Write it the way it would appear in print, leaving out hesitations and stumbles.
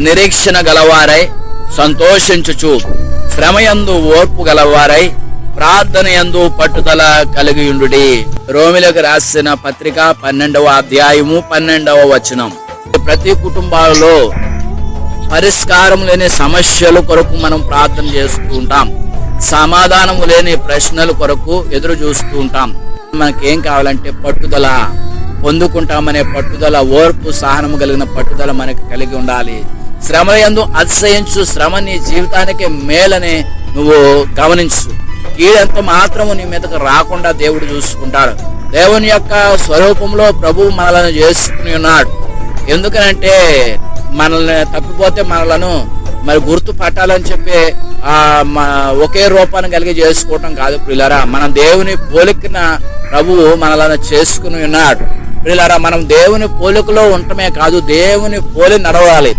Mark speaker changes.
Speaker 1: నిరీక్షణ గలవారై సంతోషించుచు, శ్రమయందు ఓర్పు గలవారై ప్రార్థన యందు పట్టుదల కలిగియుండుడి. రోమిలకు రాసిన పత్రిక 12వ అధ్యాయము 12వ వచనం. ప్రతి కుటుంబాలలో పరిష్కారం లేని సమస్యల కొరకు మనం ప్రార్థన చేస్తూ ఉంటాం. సమాధానం లేని ప్రశ్నల కొరకు ఎదురు చూస్తూ ఉంటాం. మనకేం కావాలంటే పట్టుదల, పొందుకుంటామనే పట్టుదల, ఓర్పు సహనము కలిగిన పట్టుదల మనకు కలిగి ఉండాలి. శ్రమయందు అతిశయించు, శ్రమ నీ జీవితానికి మేలని నువ్వు గమనించు. కీడంత మాత్రము నీ మీదకు రాకుండా దేవుడు చూసుకుంటాడు. దేవుని యొక్క స్వరూపంలో ప్రభువు మనలను చేసుకుని ఉన్నాడు. ఎందుకనంటే మనల్ని తప్పిపోతే మనలను మరి గుర్తు పట్టాలని చెప్పి ఒకే రూపాన్ని కలిగి చేసుకోవటం కాదు ప్రియులారా. మనం దేవుని పోలికన ప్రభువు మనలను చేసుకుని ఉన్నాడు ప్రియులారా. మనం దేవుని పోలికలో ఉండటమే కాదు, దేవుని పోలి నడవాలి.